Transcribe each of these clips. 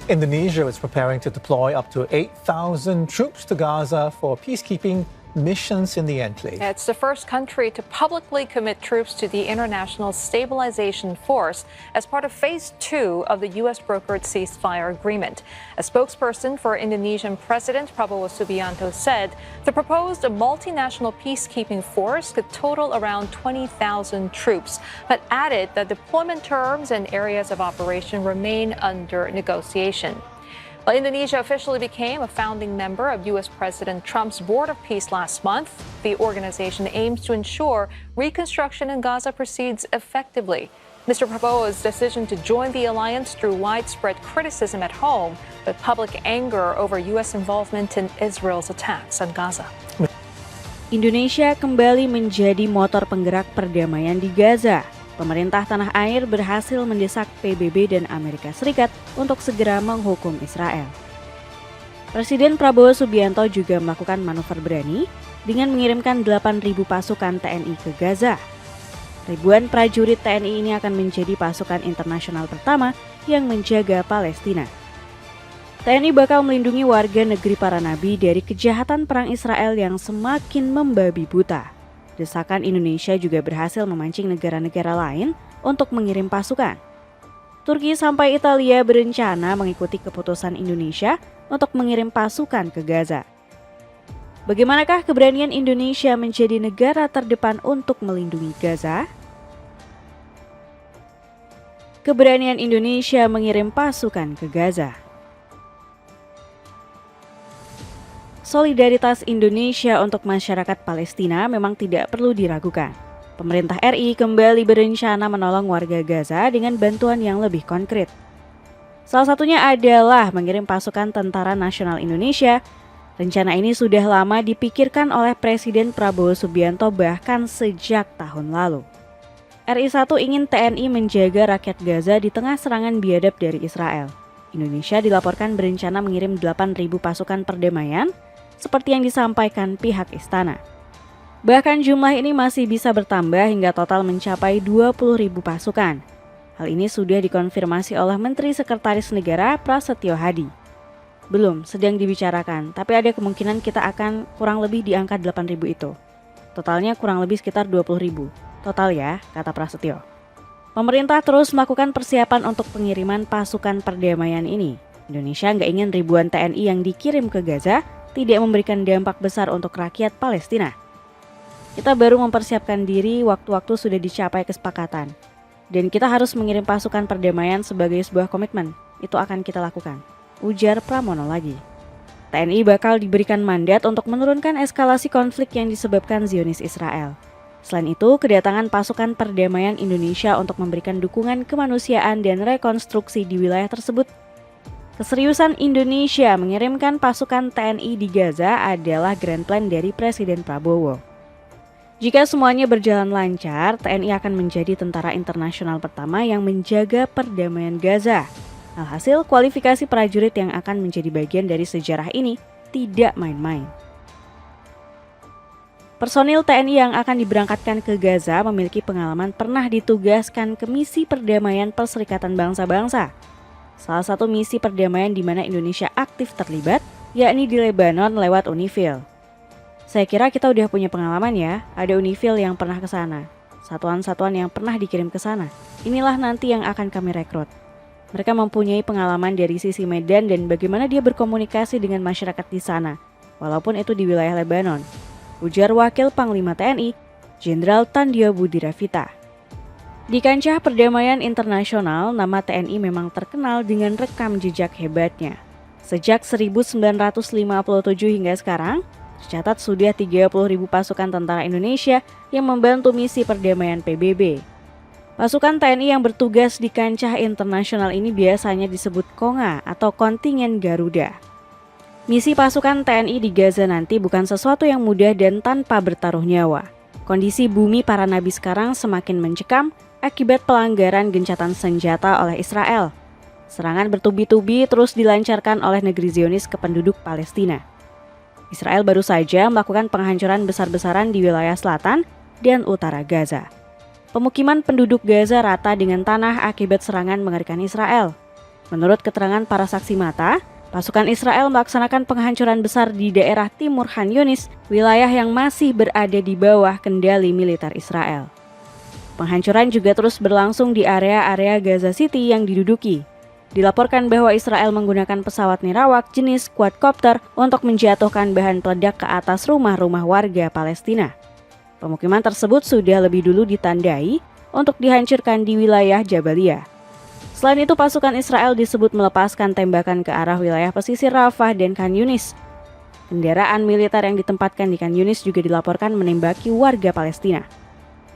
Indonesia is preparing to deploy up to 8,000 troops to Gaza for peacekeeping missions in the enclave. It's the first country to publicly commit troops to the International Stabilization Force as part of Phase 2 of the U.S.-brokered ceasefire agreement. A spokesperson for Indonesian President Prabowo Subianto said the proposed multinational peacekeeping force could total around 20,000 troops, but added that deployment terms and areas of operation remain under negotiation. Well, Indonesia officially became a founding member of U.S. President Trump's Board of Peace last month. The organization aims to ensure reconstruction in Gaza proceeds effectively. Mr. Prabowo's decision to join the alliance drew widespread criticism at home, but public anger over U.S. involvement in Israel's attacks on Gaza. Indonesia kembali menjadi motor penggerak perdamaian di Gaza. Pemerintah tanah air berhasil mendesak PBB dan Amerika Serikat untuk segera menghukum Israel. Presiden Prabowo Subianto juga melakukan manuver berani dengan mengirimkan 8.000 pasukan TNI ke Gaza. Ribuan prajurit TNI ini akan menjadi pasukan internasional pertama yang menjaga Palestina. TNI bakal melindungi warga negeri para nabi dari kejahatan perang Israel yang semakin membabi buta. Desakan Indonesia juga berhasil memancing negara-negara lain untuk mengirim pasukan. Turki sampai Italia berencana mengikuti keputusan Indonesia untuk mengirim pasukan ke Gaza. Bagaimanakah keberanian Indonesia menjadi negara terdepan untuk melindungi Gaza? Keberanian Indonesia mengirim pasukan ke Gaza. Solidaritas Indonesia untuk masyarakat Palestina memang tidak perlu diragukan. Pemerintah RI kembali berencana menolong warga Gaza dengan bantuan yang lebih konkret. Salah satunya adalah mengirim pasukan Tentara Nasional Indonesia. Rencana ini sudah lama dipikirkan oleh Presiden Prabowo Subianto bahkan sejak tahun lalu. RI 1 ingin TNI menjaga rakyat Gaza di tengah serangan biadab dari Israel. Indonesia dilaporkan berencana mengirim 8.000 pasukan perdamaian seperti yang disampaikan pihak istana. Bahkan jumlah ini masih bisa bertambah hingga total mencapai 20.000 pasukan. Hal ini sudah dikonfirmasi oleh Menteri Sekretaris Negara Prasetyo Hadi. Belum, sedang dibicarakan, tapi ada kemungkinan kita akan kurang lebih di angka 8.000 itu. Totalnya kurang lebih sekitar 20.000. Total ya, kata Prasetyo. Pemerintah terus melakukan persiapan untuk pengiriman pasukan perdamaian ini. Indonesia nggak ingin ribuan TNI yang dikirim ke Gaza tidak memberikan dampak besar untuk rakyat Palestina. Kita baru mempersiapkan diri, waktu-waktu sudah dicapai kesepakatan. Dan kita harus mengirim pasukan perdamaian sebagai sebuah komitmen. Itu akan kita lakukan, ujar Pramono lagi. TNI bakal diberikan mandat untuk menurunkan eskalasi konflik yang disebabkan Zionis Israel. Selain itu, kedatangan pasukan perdamaian Indonesia untuk memberikan dukungan kemanusiaan dan rekonstruksi di wilayah tersebut. Keseriusan Indonesia mengirimkan pasukan TNI di Gaza adalah grand plan dari Presiden Prabowo. Jika semuanya berjalan lancar, TNI akan menjadi tentara internasional pertama yang menjaga perdamaian Gaza. Alhasil, kualifikasi prajurit yang akan menjadi bagian dari sejarah ini tidak main-main. Personil TNI yang akan diberangkatkan ke Gaza memiliki pengalaman pernah ditugaskan ke misi perdamaian Perserikatan Bangsa-Bangsa. Salah satu misi perdamaian di mana Indonesia aktif terlibat, yakni di Lebanon lewat UNIFIL. Saya kira kita udah punya pengalaman ya, ada UNIFIL yang pernah ke sana, satuan-satuan yang pernah dikirim ke sana. Inilah nanti yang akan kami rekrut. Mereka mempunyai pengalaman dari sisi medan dan bagaimana dia berkomunikasi dengan masyarakat di sana, walaupun itu di wilayah Lebanon, ujar Wakil Panglima TNI, Jenderal Tandio Budi Ravita. Di kancah perdamaian internasional, nama TNI memang terkenal dengan rekam jejak hebatnya. Sejak 1957 hingga sekarang, tercatat sudah 30.000 pasukan tentara Indonesia yang membantu misi perdamaian PBB. Pasukan TNI yang bertugas di kancah internasional ini biasanya disebut KONGA atau Kontingen Garuda. Misi pasukan TNI di Gaza nanti bukan sesuatu yang mudah dan tanpa bertaruh nyawa. Kondisi bumi para nabi sekarang semakin mencekam akibat pelanggaran gencatan senjata oleh Israel. Serangan bertubi-tubi terus dilancarkan oleh negeri Zionis ke penduduk Palestina. Israel baru saja melakukan penghancuran besar-besaran di wilayah selatan dan utara Gaza. Pemukiman penduduk Gaza rata dengan tanah akibat serangan mengerikan Israel. Menurut keterangan para saksi mata, pasukan Israel melaksanakan penghancuran besar di daerah timur Khan Yunis, wilayah yang masih berada di bawah kendali militer Israel. Penghancuran juga terus berlangsung di area-area Gaza City yang diduduki. Dilaporkan bahwa Israel menggunakan pesawat nirawak jenis quadcopter untuk menjatuhkan bahan peledak ke atas rumah-rumah warga Palestina. Pemukiman tersebut sudah lebih dulu ditandai untuk dihancurkan di wilayah Jabalia. Selain itu, pasukan Israel disebut melepaskan tembakan ke arah wilayah pesisir Rafah dan Khan Yunis. Kendaraan militer yang ditempatkan di Khan Yunis juga dilaporkan menembaki warga Palestina.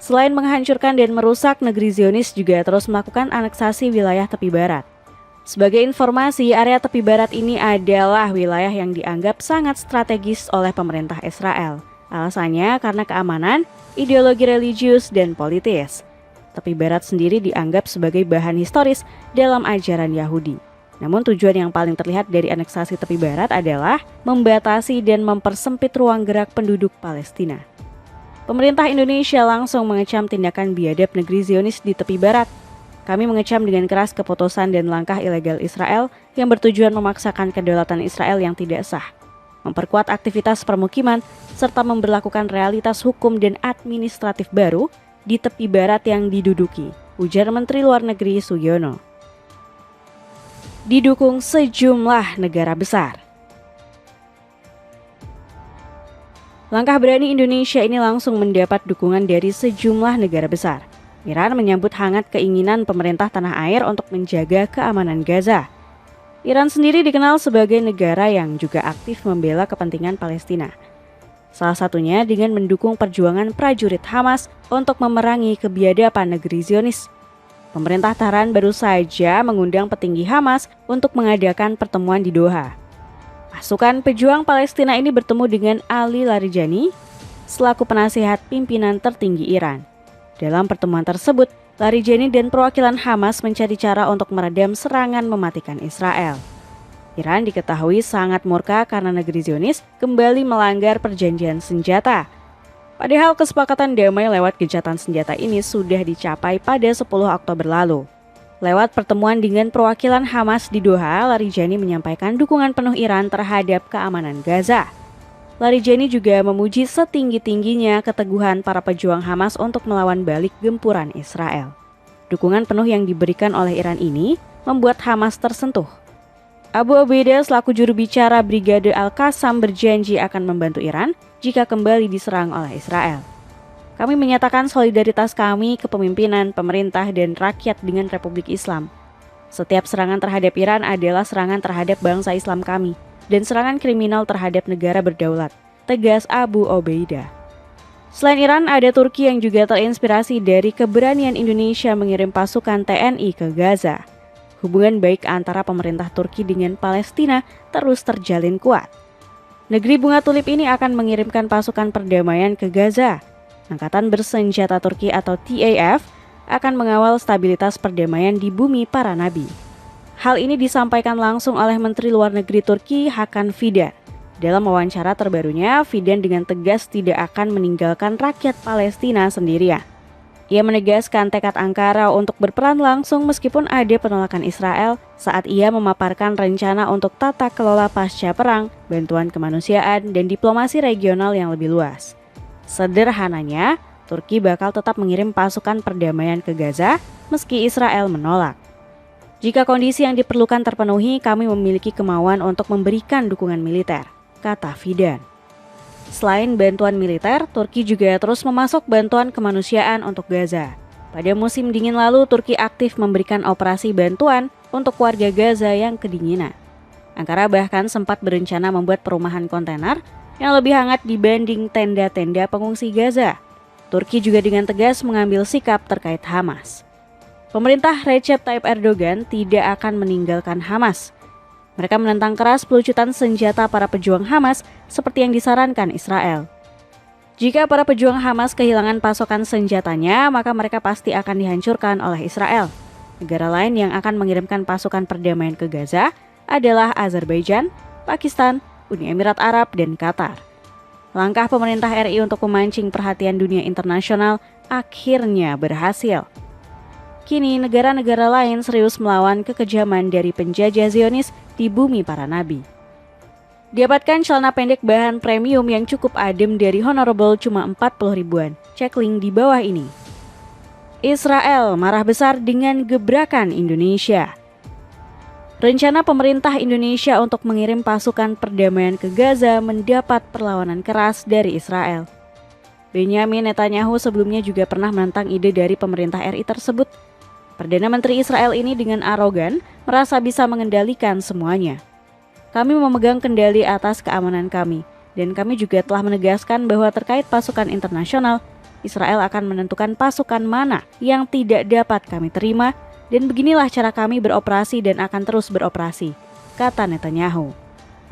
Selain menghancurkan dan merusak, negeri Zionis juga terus melakukan aneksasi wilayah tepi barat. Sebagai informasi, area tepi barat ini adalah wilayah yang dianggap sangat strategis oleh pemerintah Israel. Alasannya karena keamanan, ideologi religius, dan politis. Tepi barat sendiri dianggap sebagai bahan historis dalam ajaran Yahudi. Namun tujuan yang paling terlihat dari aneksasi tepi barat adalah membatasi dan mempersempit ruang gerak penduduk Palestina. Pemerintah Indonesia langsung mengecam tindakan biadab negeri Zionis di tepi barat. Kami mengecam dengan keras keputusan dan langkah ilegal Israel yang bertujuan memaksakan kedaulatan Israel yang tidak sah, memperkuat aktivitas permukiman, serta memberlakukan realitas hukum dan administratif baru di tepi barat yang diduduki, ujar Menteri Luar Negeri Suyono. Didukung sejumlah negara besar. Langkah berani Indonesia ini langsung mendapat dukungan dari sejumlah negara besar. Iran menyambut hangat keinginan pemerintah tanah air untuk menjaga keamanan Gaza. Iran sendiri dikenal sebagai negara yang juga aktif membela kepentingan Palestina. Salah satunya dengan mendukung perjuangan prajurit Hamas untuk memerangi kebiadaban negeri Zionis. Pemerintah Tehran baru saja mengundang petinggi Hamas untuk mengadakan pertemuan di Doha. Pasukan pejuang Palestina ini bertemu dengan Ali Larijani selaku penasihat pimpinan tertinggi Iran. Dalam pertemuan tersebut, Larijani dan perwakilan Hamas mencari cara untuk meredam serangan mematikan Israel. Iran diketahui sangat murka karena negeri Zionis kembali melanggar perjanjian senjata. Padahal kesepakatan damai lewat gencatan senjata ini sudah dicapai pada 10 Oktober lalu. Lewat pertemuan dengan perwakilan Hamas di Doha, Larijani menyampaikan dukungan penuh Iran terhadap keamanan Gaza. Larijani juga memuji setinggi-tingginya keteguhan para pejuang Hamas untuk melawan balik gempuran Israel. Dukungan penuh yang diberikan oleh Iran ini membuat Hamas tersentuh. Abu Ubaidah selaku juru bicara Brigade Al-Qassam berjanji akan membantu Iran jika kembali diserang oleh Israel. Kami menyatakan solidaritas kami, kepemimpinan, pemerintah, dan rakyat dengan Republik Islam. Setiap serangan terhadap Iran adalah serangan terhadap bangsa Islam kami dan serangan kriminal terhadap negara berdaulat, tegas Abu Ubaidah. Selain Iran, ada Turki yang juga terinspirasi dari keberanian Indonesia mengirim pasukan TNI ke Gaza. Hubungan baik antara pemerintah Turki dengan Palestina terus terjalin kuat. Negeri bunga tulip ini akan mengirimkan pasukan perdamaian ke Gaza. Angkatan bersenjata Turki atau TAF akan mengawal stabilitas perdamaian di bumi para nabi. Hal ini disampaikan langsung oleh Menteri Luar Negeri Turki Hakan Fidan. Dalam wawancara terbarunya, Fidan dengan tegas tidak akan meninggalkan rakyat Palestina sendirian. Ia menegaskan tekad Ankara untuk berperan langsung meskipun ada penolakan Israel saat ia memaparkan rencana untuk tata kelola pasca perang, bantuan kemanusiaan, dan diplomasi regional yang lebih luas. Sederhananya, Turki bakal tetap mengirim pasukan perdamaian ke Gaza meski Israel menolak. Jika kondisi yang diperlukan terpenuhi, kami memiliki kemauan untuk memberikan dukungan militer, kata Fidan. Selain bantuan militer, Turki juga terus memasok bantuan kemanusiaan untuk Gaza. Pada musim dingin lalu, Turki aktif memberikan operasi bantuan untuk warga Gaza yang kedinginan. Ankara bahkan sempat berencana membuat perumahan kontainer yang lebih hangat dibanding tenda-tenda pengungsi Gaza. Turki juga dengan tegas mengambil sikap terkait Hamas. Pemerintah Recep Tayyip Erdogan tidak akan meninggalkan Hamas. Mereka menentang keras pelucutan senjata para pejuang Hamas seperti yang disarankan Israel. Jika para pejuang Hamas kehilangan pasokan senjatanya, maka mereka pasti akan dihancurkan oleh Israel. Negara lain yang akan mengirimkan pasukan perdamaian ke Gaza adalah Azerbaijan, Pakistan, Uni Emirat Arab, dan Qatar. Langkah pemerintah RI untuk memancing perhatian dunia internasional akhirnya berhasil. kini negara-negara lain serius melawan kekejaman dari penjajah Zionis di bumi para nabi. Dapatkan celana pendek bahan premium yang cukup adem dari Honorable cuma 40 ribuan. Cek link di bawah ini. Israel marah besar dengan gebrakan Indonesia. Rencana pemerintah Indonesia untuk mengirim pasukan perdamaian ke Gaza mendapat perlawanan keras dari Israel. Benyamin Netanyahu sebelumnya juga pernah menentang ide dari pemerintah RI tersebut. Perdana Menteri Israel ini dengan arogan merasa bisa mengendalikan semuanya. Kami memegang kendali atas keamanan kami, dan kami juga telah menegaskan bahwa terkait pasukan internasional, Israel akan menentukan pasukan mana yang tidak dapat kami terima, dan beginilah cara kami beroperasi dan akan terus beroperasi, kata Netanyahu.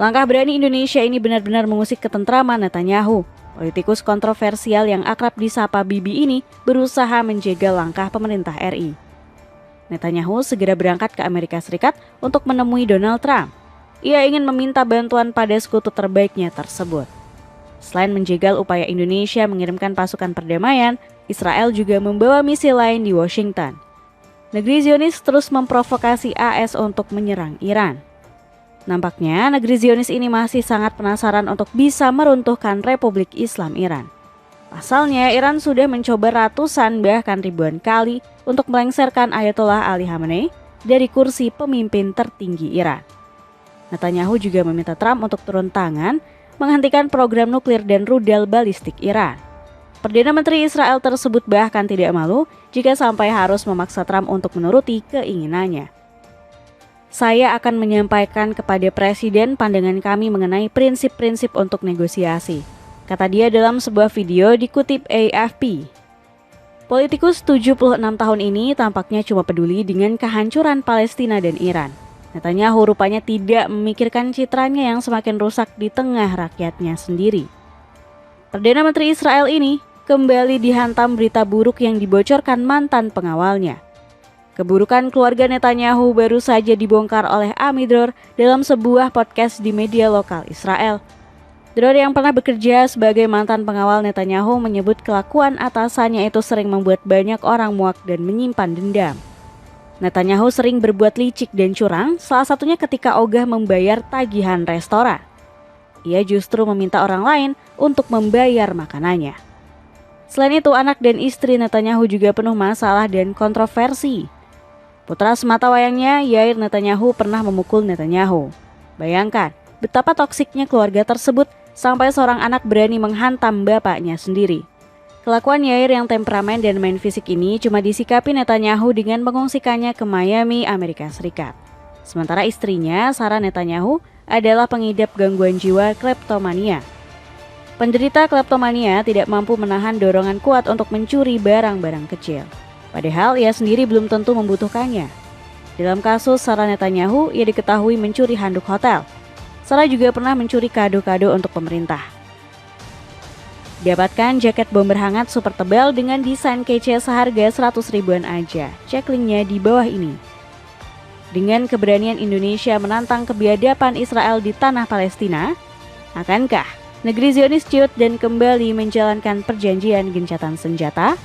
Langkah berani Indonesia ini benar-benar mengusik ketentraman Netanyahu. Politikus kontroversial yang akrab disapa Bibi ini berusaha menjegal langkah pemerintah RI. Netanyahu segera berangkat ke Amerika Serikat untuk menemui Donald Trump. Ia ingin meminta bantuan pada sekutu terbaiknya tersebut. Selain menjegal upaya Indonesia mengirimkan pasukan perdamaian, Israel juga membawa misi lain di Washington. Negeri Zionis terus memprovokasi AS untuk menyerang Iran. Nampaknya negeri Zionis ini masih sangat penasaran untuk bisa meruntuhkan Republik Islam Iran. Pasalnya, Iran sudah mencoba ratusan bahkan ribuan kali untuk melengsarkan Ayatollah Ali Khamenei dari kursi pemimpin tertinggi Iran. Netanyahu juga meminta Trump untuk turun tangan menghentikan program nuklir dan rudal balistik Iran. Perdana Menteri Israel tersebut bahkan tidak malu jika sampai harus memaksa Trump untuk menuruti keinginannya. Saya akan menyampaikan kepada Presiden pandangan kami mengenai prinsip-prinsip untuk negosiasi, kata dia dalam sebuah video dikutip AFP. Politikus 76 tahun ini tampaknya cuma peduli dengan kehancuran Palestina dan Iran. Netanyahu rupanya tidak memikirkan citranya yang semakin rusak di tengah rakyatnya sendiri. Perdana Menteri Israel ini kembali dihantam berita buruk yang dibocorkan mantan pengawalnya. Keburukan keluarga Netanyahu baru saja dibongkar oleh Ami Dror dalam sebuah podcast di media lokal Israel. Dror yang pernah bekerja sebagai mantan pengawal Netanyahu menyebut kelakuan atasannya itu sering membuat banyak orang muak dan menyimpan dendam. Netanyahu sering berbuat licik dan curang, salah satunya ketika ogah membayar tagihan restoran. Ia justru meminta orang lain untuk membayar makanannya. Selain itu, anak dan istri Netanyahu juga penuh masalah dan kontroversi. Putra sematawayangnya, Yair Netanyahu, pernah memukul Netanyahu. Bayangkan betapa toksiknya keluarga tersebut sampai seorang anak berani menghantam bapaknya sendiri. Kelakuan Yair yang temperamen dan main fisik ini cuma disikapi Netanyahu dengan mengungsikannya ke Miami, Amerika Serikat. Sementara istrinya, Sarah Netanyahu, adalah pengidap gangguan jiwa kleptomania. Penderita kleptomania tidak mampu menahan dorongan kuat untuk mencuri barang-barang kecil. Padahal ia sendiri belum tentu membutuhkannya. Dalam kasus Sarah Netanyahu, ia diketahui mencuri handuk hotel. Sarah juga pernah mencuri kado-kado untuk pemerintah. Dapatkan jaket bomber hangat super tebal dengan desain kece seharga 100 ribuan aja. Cek linknya di bawah ini. Dengan keberanian Indonesia menantang kebiadaban Israel di tanah Palestina, akankah negeri Zionis ciut dan kembali menjalankan perjanjian gencatan senjata?